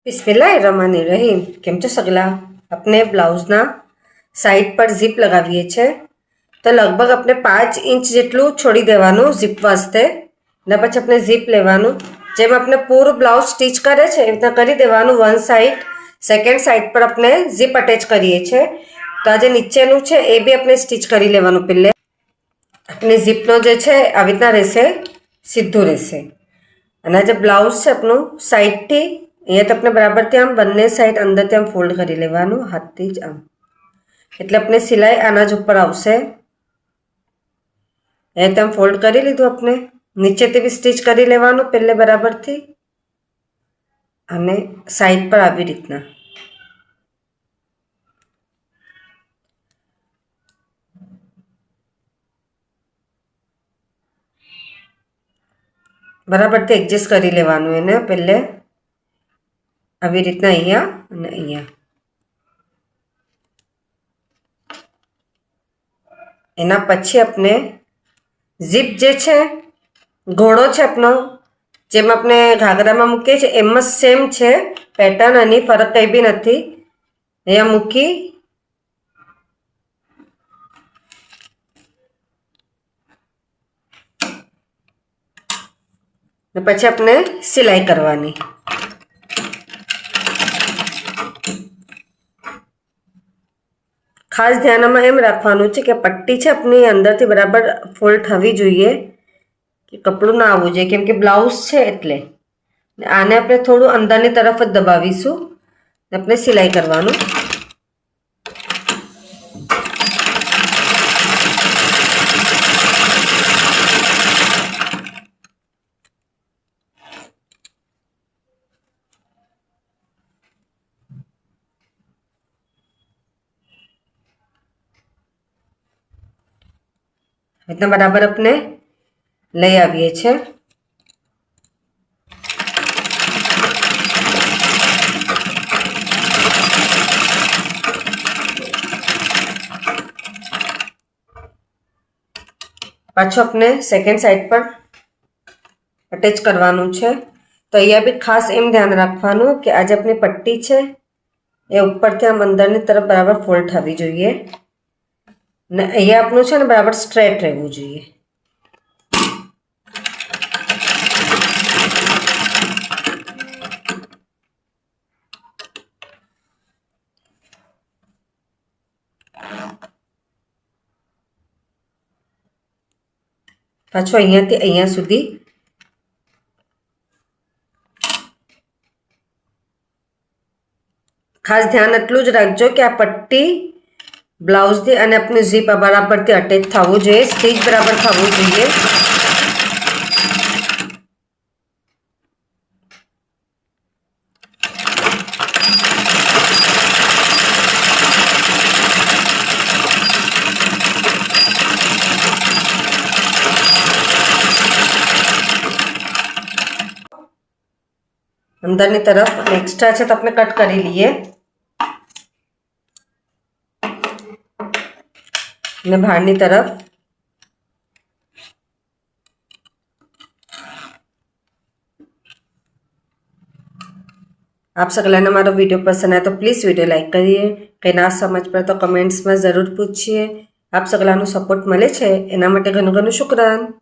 बिस्मिल्लाहिर्रहमानिर्रहीम। केम छो सगला? अपने ब्लाउजना साइड पर जीप लगावीए छे तो लगभग अपने 5 इंच जेटलू छोड़ी देवानुं जीप वास्ते ने पछी अपने जीप लेवानुं। जेम अपने पूरू ब्लाउज स्टीच करे छे एवी रीतना करी देवानुं। वन साइड सेकेंड साइड पर अपने जीप अटेच करीए छे तो आ जे नीचेनुं छे ए बी अपने स्टीच करी लेवानुं। पहले अपनी जीपनो जे छे आवी रीतना रहेशे, सीधुं रहेशे। अने आ जे ब्लाउज छे आपनुं साइड थी अहींया तो अपने बराबर थी आम बंने साइड अंदर थी आम फोल्ड करी लेवानुं हाथथी ज आम, एटले अपने सिलाई आना ज उपर आवशे। अहींयाथी आम फोल्ड करी लीधुं। अपने नीचेथी बी स्टीच करी लेवानुं पहले बराबर थी अने साइड पर आवी रीतना। बराबर थी एडजस्ट करी लेवानुं एने पहले આવી રીતના અહીંયા અને અહીંયા। એના પછી આપણે ઝીપ જે છે ઘોડો છે આપણો જેમ આપણે ઘાઘરામાં મૂકીએ છીએ એમ જ સેમ છે પેટર્ન, અને ફરક કંઈ બી નથી। અહીંયા મૂકી ને પછી આપણે સિલાઈ કરવાની। खास ध्यान में एम राखवानुं छे कि पट्टी छे अपनी अंदर थी बराबर फोल्ड थवी जोईए कि कपड़ू ना आवुं जोईए, केम के ब्लाउज छे एटले। आने आपणे थोड़ुं अंदरनी तरफ ज दबावीशुं ने आपणे सिलाई करवानुं। इतना बराबर अपने लई आवीए छे। पाछो अपने सेकेंड साइड पर अटेच करवानुं छे। तो अहींया बी खास एम ध्यान राखवानुं कि आज अपनी पट्टी छे ए उपरथी आम अंदरनी तरफ बराबर फोल्ड थवी जोईए ने अहींया आपनुं छे ने बराबर स्ट्रेट रहेवुं जोईए। पाछो अहींयाथी अहींया सुधी खास ध्यान एटलुं ज राखजो कि आ पट्टी ब्लाउज थी अने अपनी जीप बराबर थी अटेच थवुं जोईए, स्टीच बराबर थवुं जोईए। अंदरनी तरफ एक्स्ट्रा है तो अपने कट करी लीए ने बाहरनी तरफ। आप सगलाने मारो वीडियो पसंद आए तो प्लीज़ वीडियो लाइक करिए। कहीं ना समझ पड़े तो कमेंट्स में जरूर पूछिए। आप सगलानो सपोर्ट मळे छे एना माटे घणुं घणुं शुक्रान।